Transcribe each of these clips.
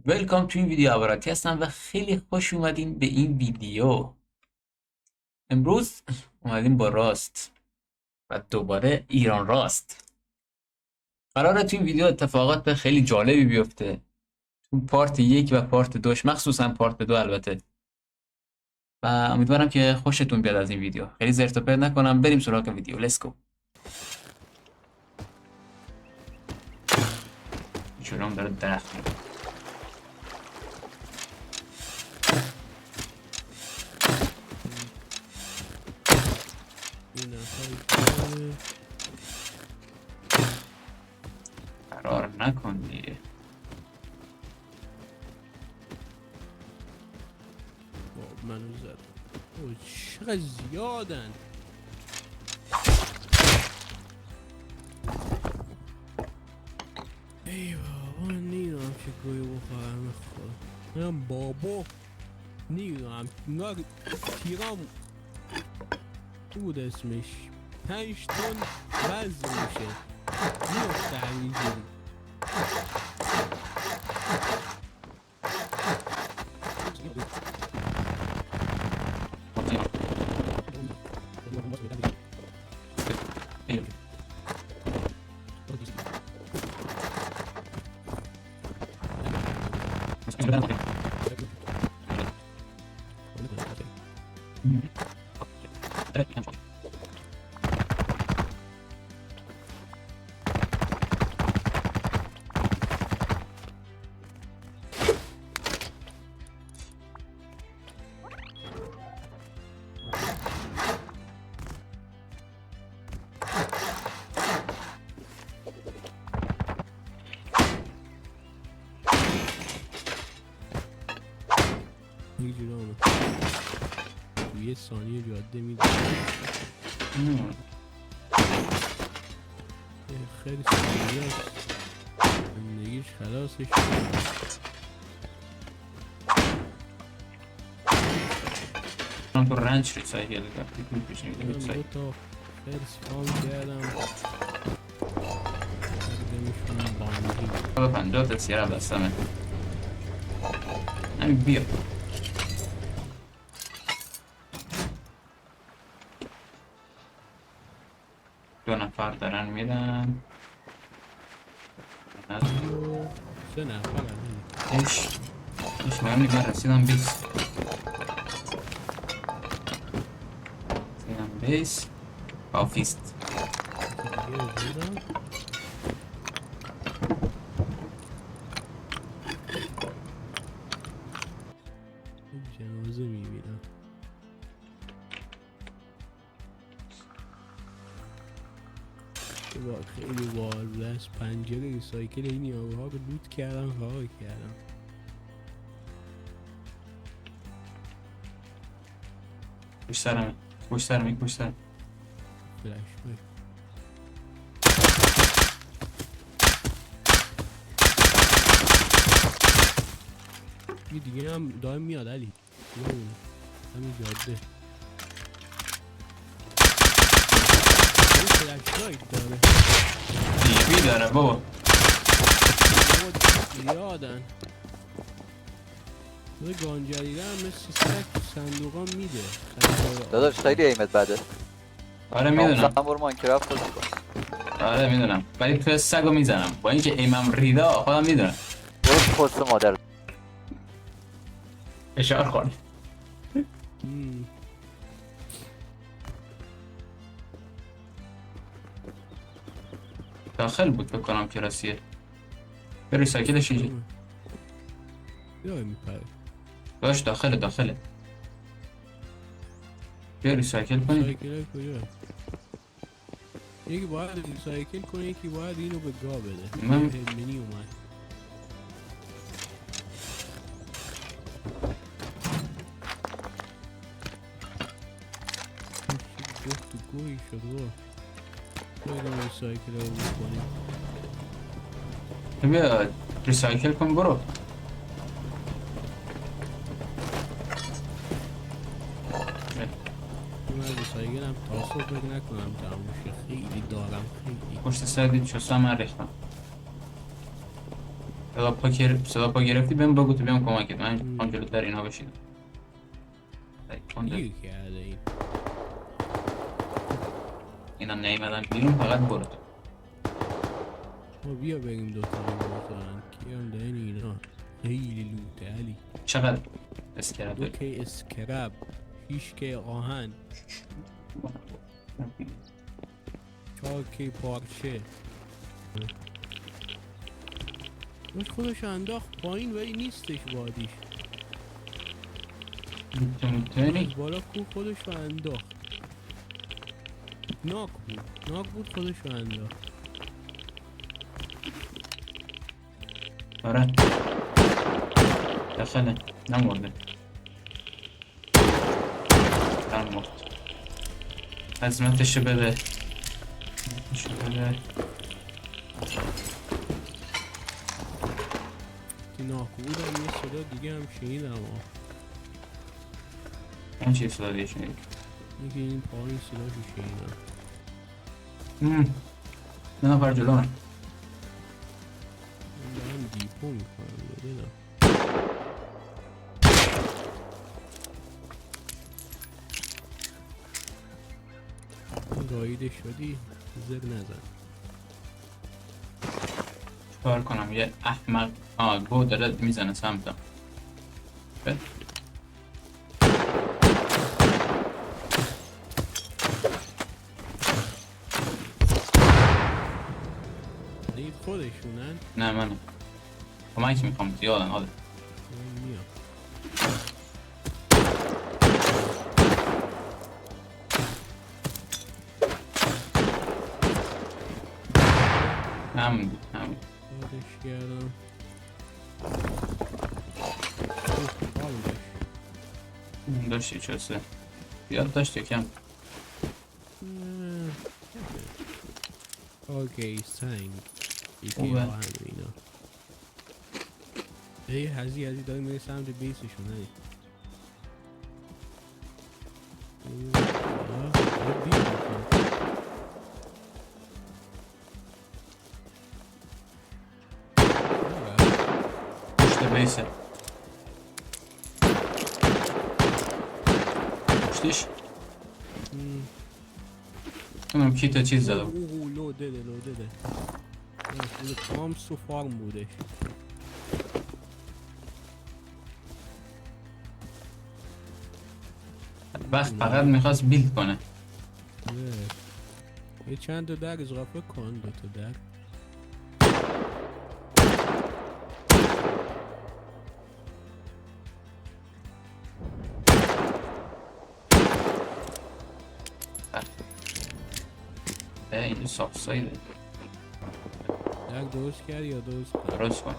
ویلکام تو این ویدیو عبارتی هستم و خیلی خوش اومدین به این ویدیو. امروز اومدیم با راست و دوباره ایران راست. قراره تو این ویدیو اتفاقات خیلی جالبی بیفته تو پارت 1 و پارت 2، مخصوصا پارت 2 البته، و امیدوارم که خوشتون بیاد از این ویدیو. خیلی زرت و پرت نکنم، بریم سراغ ویدیو. لیتس گو. جلوم داره درخت میاد. فرار نکن دیگه. منو زد. اوه چقدر زیادن. ای بابا نیدونم چه گویی بخورم. من بابا نیدونم انگار تیرام بود اسمش 5 تن وزن میشه میفته همینجوری. اینجوری آمد یه ثانیه جاده میده. خیلی سریع است زندگیش خلاصش من تو رنج ریسایکل کردم. دو تا خرس فام کردم کردمشون باندی 50 تا سیاره بستمه. همین بیا. دو نفر دارن میرن. 3 نفر ایش مهم نیست، من رسیدم بیس آفیست. جنازه میبینم. خیلی بال از پنجره ریسایکل این یاروها رو لوت کردم فرار کردم. پشت سرم فلش بای یه دیگه هم دائم میاد علی همین جاده فلش لایت داره دیوی داره بابا. زیادن گانجریده هم مثل سک تو صندوقا میده. داداش خیلی ایمت بده. آره میدونم. برو ماینکرافت بازی کن. آره میدونم، ولی تو سگو میزنم با اینکه ایمم ریده خودم میدونم. برو پست مادر. اشار خورد. داخل بود بکنم کراسیه. به ریسایکلش اینجا یا میپره باش. داخله بیا ریسایکل کنیم. ریسایکل کجا؟ یکی باید ریسایکل کنه، یکی باید اینو به گا بده. من منی اومد گفت تو گوهی شد رو باید ریسایکل رو بکنیم. بیا ریسایکل کن برو. من ریسایکل هم تا صبح فکر نکنم تموم شه. خیلی دارم خیلی پشت سر دید شستم من ریختم. صدا پا گرفتی بهم بگو تو بیام کمکت. من میخوام جلوتر اینا بشیدم. گیر کرده این. اینا نیومدن بیرون، فقط برو تو. ما بیا بریم دوتا بزنن. کیام دهن اینا خیلی لوته علی. چقدر اسکرت دو که اسکرب، 6 که آهن، 4 که پارچه. داشت خودش انداخت پایین ولی نیستش وادیش. میتونی از بالا کو خودش رو انداخت. ناک بود خودش رو انداخت. آره داخله نمورده. مرد عظمتشو بده. که ناک بودم یه صدا دیگه هم شنیدم. من چی صدا دیگه شنید؟ میگه این پایین صداشو شنیدم. نه نفر جلو من. من دارم دیپو میکنم ببینم. گاییده شدی زر نزن. کار کنم یه احمق گو داره میزنه سمتم. دید خودشونن. نه منم کمک میخوام زیادن حالا. من میام. همون خودش کردم. حال داشتی چسه زیاد داشت یکم. اوکی سنگ یکی خوبه. آهن و اینا. یه هزی داری میره سمت بیسشون هی. پشت بیسه پشتش کنم کیت چیز زده بود. لو دده اون تامس و فارم بودش. وقت فقط میخواست بیلد کنه. یه چند تا در اضافه کن. 2 تا در. اینجا ساخت سایده. در درست کرد یا درست کرد؟ درست کن.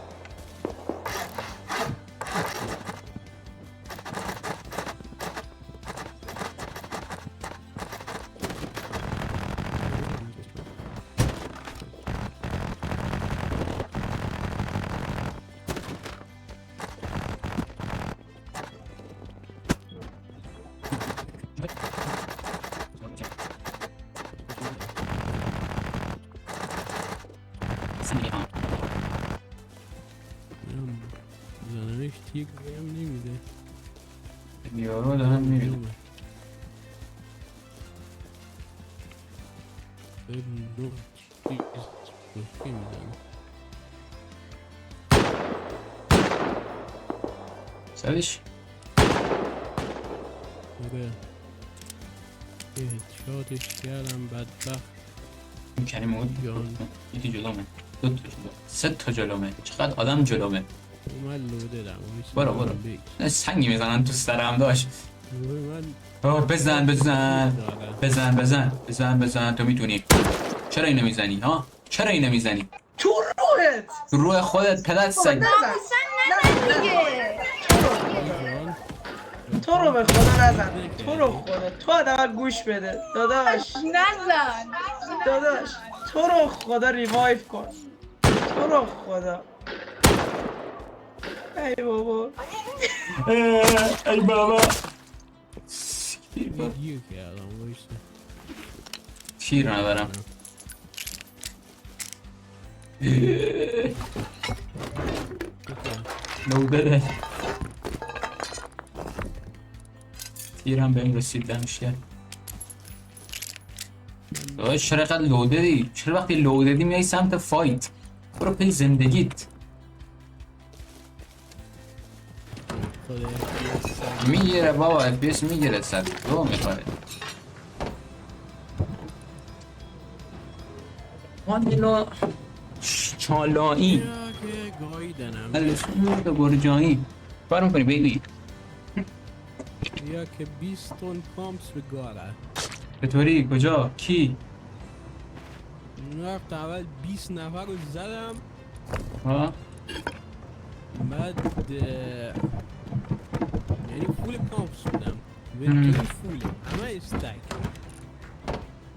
زنانش تیگ هم نمیده. یارو دارم میبینم. ببین چیز بسکی میزنه. سرش آره شاتش کردم بدبخت. این کریم بود جان. یکی جلومه 2 تا جلو 3 تا جلومه. چقدر آدم جلومه. من لوده دم برو سنگی میزنن تو سرم داشت. من بزن تو میتونی. چرا اینو میزنی ها؟ چرا اینو میزنی؟ تو روحت تو روح خودت پدر سگ. نزن دیگه تو رو به خدا نزن. تو رو خدا تو حداقل گوش بده داداش. نزن داداش تو رو خدا ریوایف کن. تو رو خدا. ای بابا ای بابا گیر کردم بایسته. تیر ندارم. لودره. تیر هم بهم رسید دمشگر. داداش چرا اینقدر لودری؟ چرا وقتی لودری میای سمت فایت؟ برو پی زندگیت. خدا FPS میگیره بابا، FPS میگیره، 102 میخوره. ماندیلا چالایی یا که گاییدنم، الاسمود برجایی کار میکنی بیبی؟ یا که 20 تن پامپس به گاره. چطوری؟ کجا؟ کی؟ اون وقت اول 20 نفر رو زدم، ها؟ بعد یعنی فول پامپس بودم، ونتوری فوله همه استک.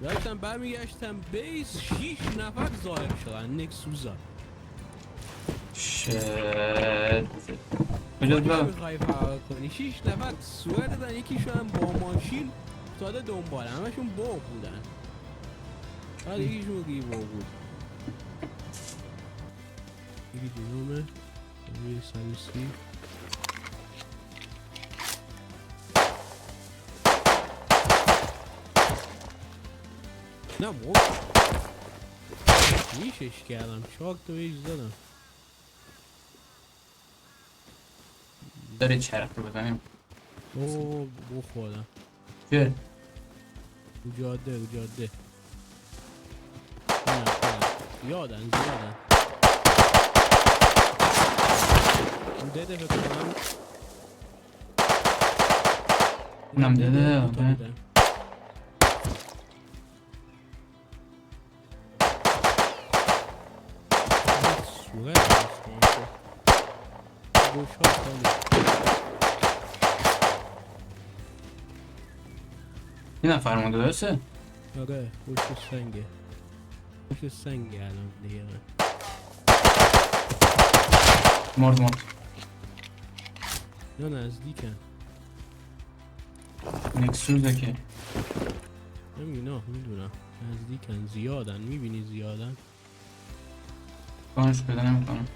داشتم برمیگشتم بیس، 6 نفر ظاهر شدن نکسوزا. شت کجا کجا برو؟ میخوای فرار کنی؟ 6 نفر سوار دادن، یکیشون هم با ماشین افتاده دنبال، همشون بوق بودن، بعد یکیشون ریوو بود. یکی جنومه روی سلیسی. نه موب میشش کردم، 4 تا ایش زدم. داره چرخ رو بزنیم. اوه بخورم چه؟ رو جاده، رو جاده. نه زیادن اون دده فکر کنم. اونم دده، دوتا آره. بودن. صورت هست گوش‌ها خالی. این نفر مونده درسته؟ آره پشت سنگه، پشت سنگه الان دیگه. مرد یا نزدیکن نکسوزه که نمینا، میدونم نزدیکن، زیادن، میبینی زیادن. کانش پیدا نمیکنم.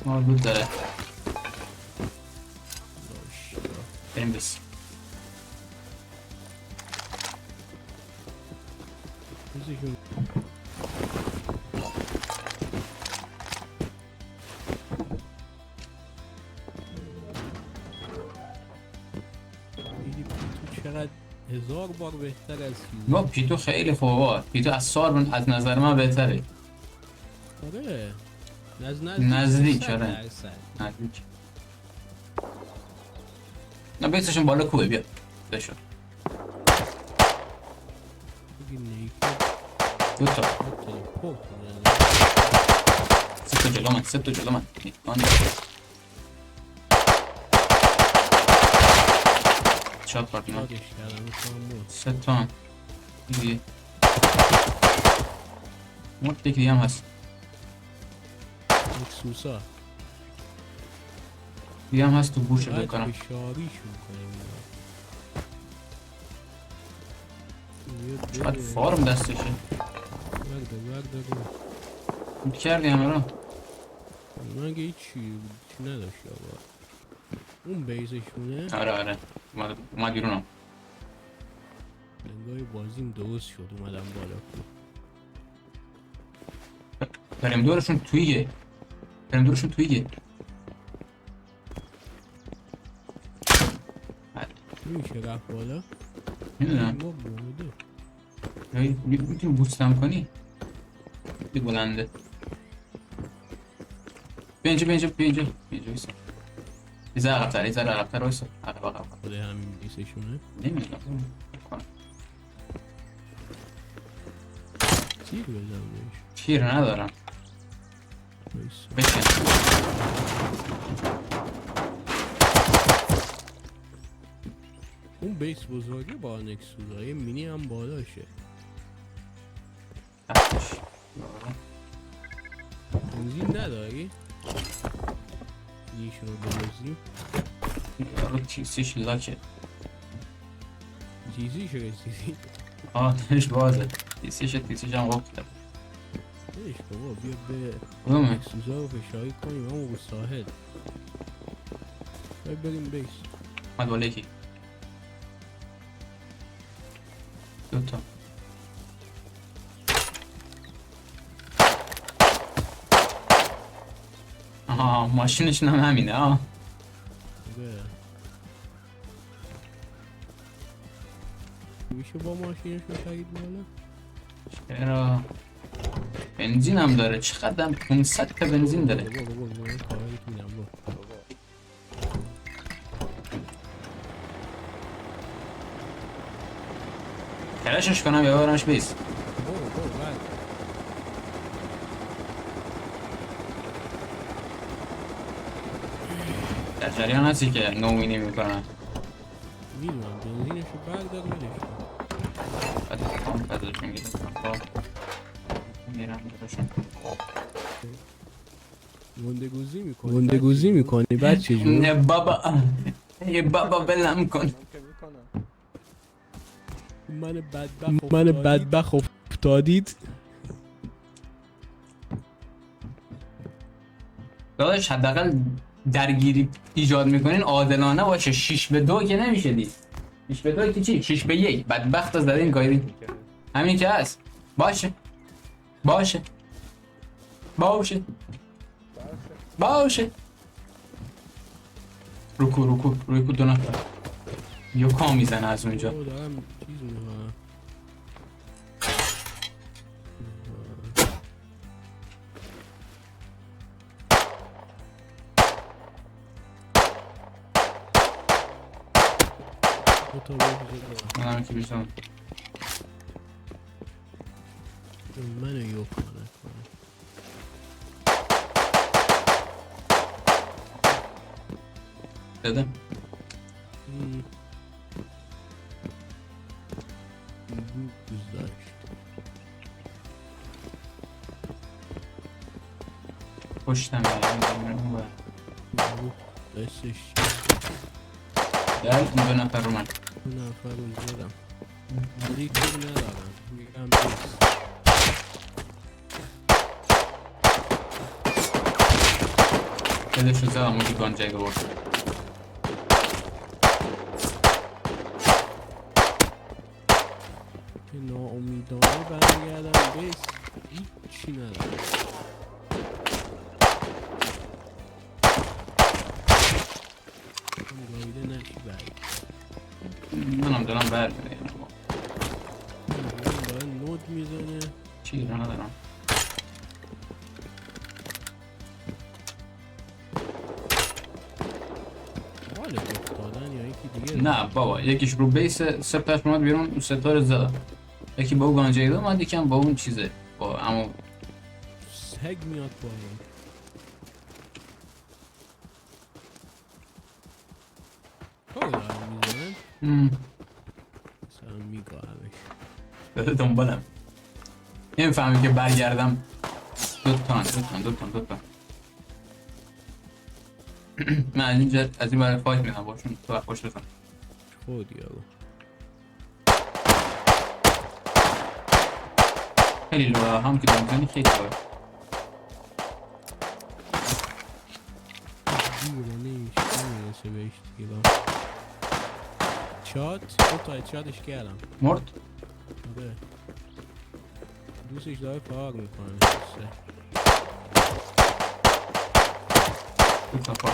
بود داره. بریم بس. روزشون دیدی پیتو چقدر 1000 بار بهتر از ما پیتو خیلی خوبه. پیتو از سار از نظر من بهتره. آره نزدیک، 100%. آره. نزدیک. نه بیسشون بالا کوبه، بیا بشو. بگی نیکد دو تا تلپورت میزنه. سه تا جلو من شاد پارتنر یادش کردم میکنم بود. سه تا هم دیگه مرد یکی دیگه هم هست. اکسوسا دیگه هم هست تو بوش باید بکنم. فشاریشون کنیم. چقدر فارم دستشه. برده بود کردی همه رو. من که هیچی نداشت آقا. اون بیزشونه. آره اومد بیرونم. نگاه بازیم درست شد، اومدم بالا. بریم دورشون تویه. میشه رفت بالا؟ میدونم. ما بوده میتونی بوستم کنی. خیلی بلنده. بیا اینجا بیسا. یه ذره عقب‌تر وایسا. عقب. خدا همین بیزشونه. نمیدونم. تیر بزن بهش. تیر ندارم. وایسا. بشین. اون بیس بزرگه با نکسوزا، یه مینی هم بالاشه. تحتش. بنزین نداری؟ یه شروع بنزین یارو تیسیش لاکه. چیزی شو رسیدی. دلش بازه. تیسیش هم قفله. ولش کن بابا، بیا به کدومه؟ سوزا رو فشاری کنیم همون رو ساحل. باید بریم بیس. اومد بالا یکی. دوتا. آها ماشینشون هم همینه آه. بره میشه با ماشینشون خرید بالا؟ چرا؟ بنزین هم داره چقدر هم 500 تا بنزین داره. بابا من کارایت میدم بابا. کرشش کنم یا ببرمش بیس. بابا بعد در جریان هستی که نومینی میکنن. میدونم بنزینشو بردار ولش کن. بعد کام بدشون گیرم خب میرم بدشون. گندگوزی میکنی بعد چجور؟ نه بابا یه بابا بلم کن. من بدبخ افتادید. داداش حداقل درگیری ایجاد میکنین عادلانه باشه. 6 به 2 که نمیشه دید. 6 به 2 که چی؟ 6 به 1 بدبخت زدین گایری. همین که هست. باشه باشه باشه باشه. رکو دو نفر یوکا میزنه از اونجا. دارم چیز میکنم. منم که بیشتم منو یوکا نکنه. دادم دوست داشت. پشتم میرم دستش در این دو نفر رو من دو نفر رو زدم. لیکر ندارم میگم بیس. دلش رو زدم اون که گانجای برد. که ناامیدانه برگردم بیس هیچی ندارم. گایده نشی برگ. منم دارم برمیده داره نود میزنه. چی رو ندارم. حال افتادن یا یکی دیگه؟ نه بابا یکیش رو بیس سپتاش اومد بیرون اون ستا رو زدم. یکی با اون گانجای داد اومد یکم با اون چیزه با اما سگ میاد بالا. کار دارم میزنن مثلا میگاهمش. بده دنبالم نمیفهمی که برگردم. دو تا من از اینجا از این برای فایت میدم باشون تو وقت خوش بزن. خود یارو خیلی لورا هم که دنزنی خیلی لورا. دیگه نمیشه نمیرسه بهش دیگه. چات دو تا هدشاتش کردم. مرد؟ آره دوستش داره فرار میکنه. دو تا پار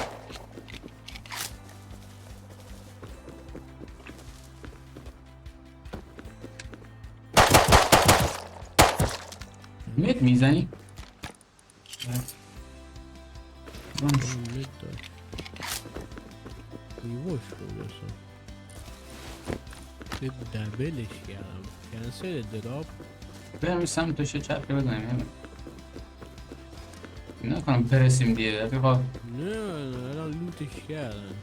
میت میزنی؟ مید داشت ریوش رو بسن به دبلش کردم. کنسل دراپ. برم سمتش چرخی بزنیم نکنم برسیم دیگه رفیقا. نه الان لوتش کردن.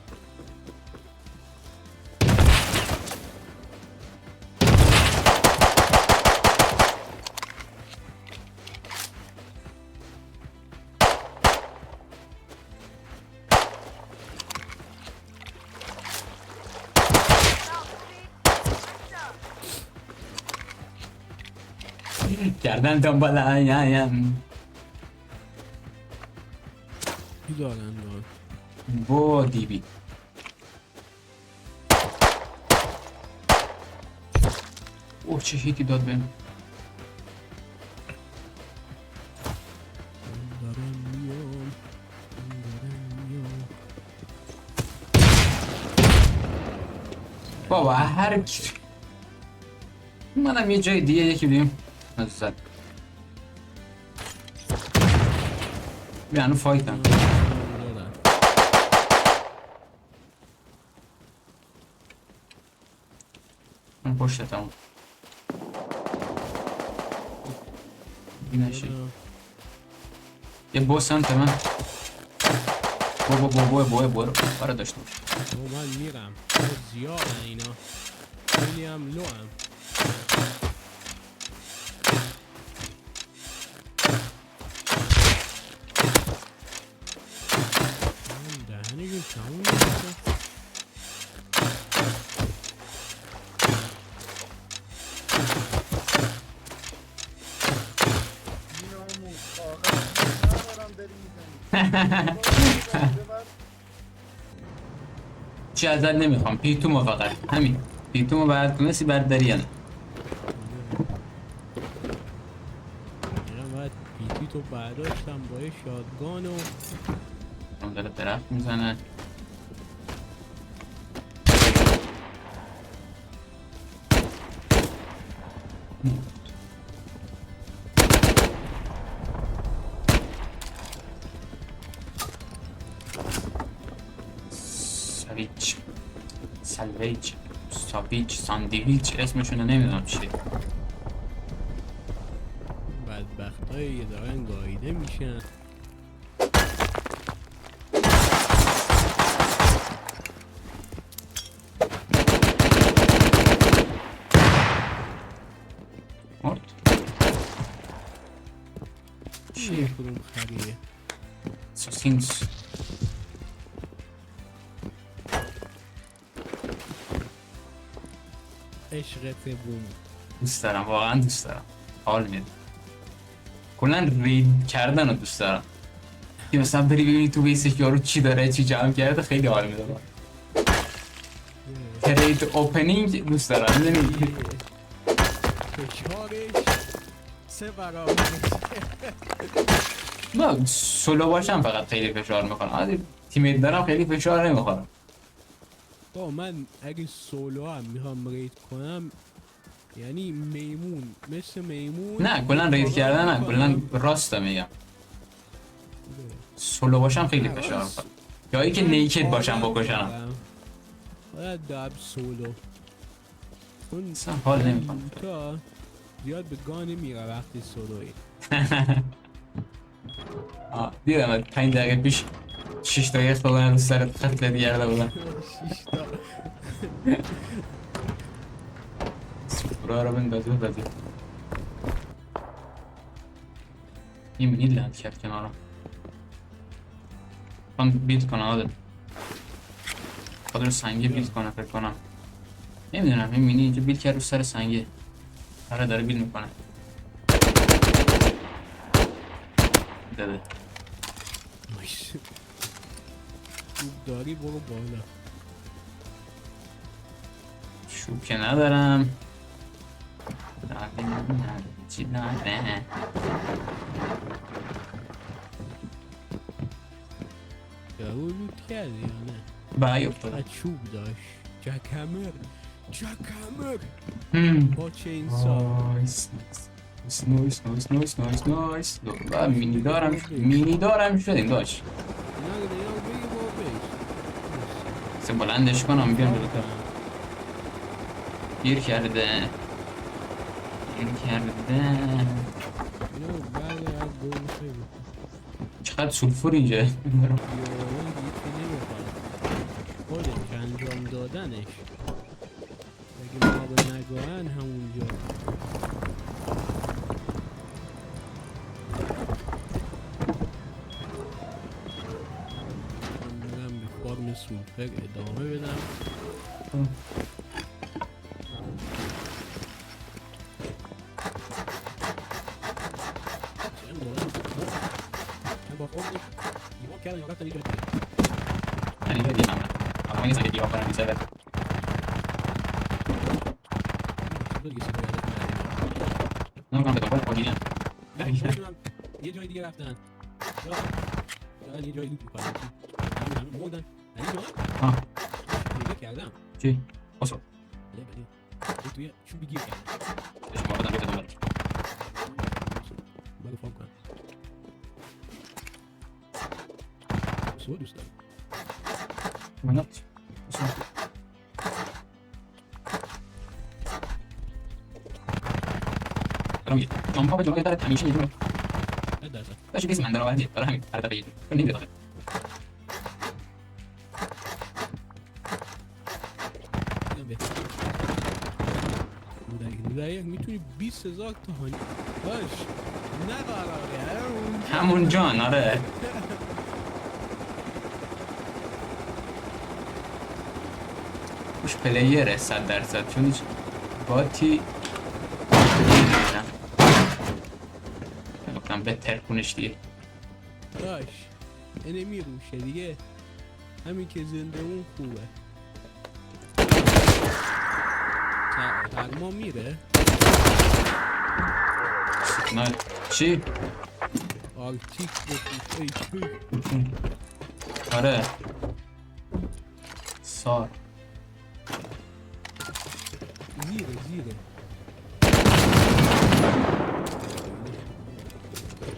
کردن دنبال آیم. چی دارن دارن؟ با دیوی اوه چه هیتی داد بهم. دارن میام. بابا هر کی منم یه جای دیگه یکی بیم نزد بیانو فایتم. من پشتتم نشی یه بو سمت من. برو برو داشته باش. من میرم زیادن اینا خیلی هم لو هم دهنشون تموم میشه. چی ازت نمیخوام پیتومو فقط همین پیتومو باید تونستی برداری یا نه. اینا باید پیتی تو برداشتم با یه شادگان و اون داره درخت میزنه. ساویچ ساندویچ اسمشونو نمیدونم چیه. بدبختایی دارن گاییده میشن. مرد چیه کدوم خریه سوسینس عشقت بوم. دوست دارم واقعا دوست دارم حال میده. کلا رید کردن رو دوست دارم که مثلا بری ببینی تو بیسش یارو چی داره چی جمع کرده خیلی حال میده. ترید اوپنینگ دوست دارم میدونی فشارش 3 برابر نه سولو باشم فقط خیلی فشار میخورم. تیمیت دارم خیلی فشار نمیخورم. با من اگه سولو هم میخوام رید کنم یعنی میمون مثل میمون نه کلا رید کردن نه کلا راست میگم سولو باشم خیلی فشار میخورم. جایی که نیکد باشم بکشنم باید دب سولو اون اصلا حال نمیکنم. تا زیاد به گانه میره وقتی سولوی. دیدم 5 دقیقه پیش 6 تا یک دادن سر قتل دیگرده بودن. 6 تا سفرها رو بندازه بزید این منی لند کرد کنارم. من بیت کنم آده خود رو سنگی بیت کنم فکر کنم نمیدونم این منی اینجا بیت کرد رو سر سنگی داره بیت میکنه داده خوب داری برو بالا. شوب که ندارم چی داره یارو لوت کردی یا نه؟ بایی افتادم فقط چوب داشت. جکمر با چین نایس نایس مینی دارم شدیم داشت سه بلندش کنم بیان بلوتر گیر کرده چقدر سولفور اینجا خودش انجام دادنش اگه ما رو نگاهن همونجا من میرم به فارم سولفر ادامه بدم. کردن یا رفتن یه جای دیگه. یعنی دیگه من آدم نیست که دیگه کنم میشه دو دیگه سیگار یادت میاد. نمی‌کنم به دنبال پادینم نمی‌دونم، یه جای دیگه رفتن یا یه جای دیگه میکنن همه موندن علی جان آه دیگه کردم چی؟ بسو بله بله توی چوبی گیر کردم شما بدم بیاد دولار باید فهم کنم سو دوست دارم منات بسو الان میگه من پا به جلوی درت همیشه میدونم 100% داشتی بیس من دارم ولی برای همین هر دفعه کنم نمیده داخل بگم به نودایی میتونی 20,000 تا هانی باش نه قراره همون جان آره خوش پلیره 100% چون هیچ باتی نه گفتم بهتر کنش دیگه باش نمیروشه دیگه همین که زنده اون خوبه ترما میره نه چی؟ آلتیک بپوش ای چوی آره سار زیره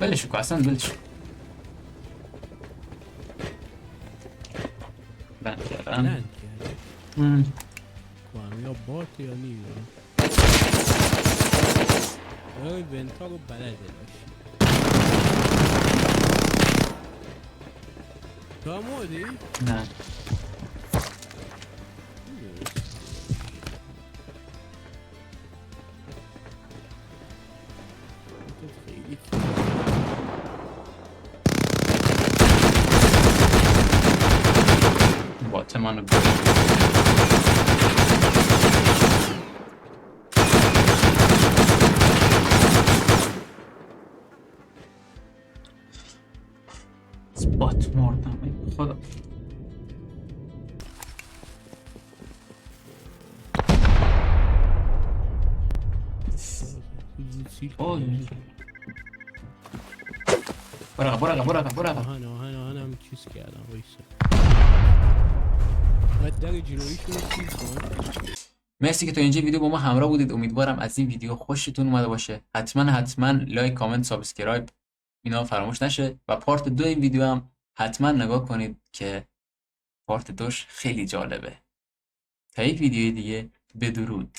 بلشو که اصلا بلشو بند کردم لند کرده کنم یا بات یا نیدارم آقای ونتا رو بلده داشت تو هم مودی؟ نه تو خیلی بات منو بات مردم ای خدا اوه برقه آهنم چیز کردم وایسا باید در جلویشون رو چیز کن مرسی که تا اینجا ویدیو با ما همراه بودید امیدوارم از این ویدیو خوشتون اومده باشه حتما لایک کامنت سابسکرایب اینا فراموش نشه و پارت 2 این ویدیو هم حتما نگاه کنید که پارت 2 خیلی جالبه تا یک ویدیو دیگه بدرود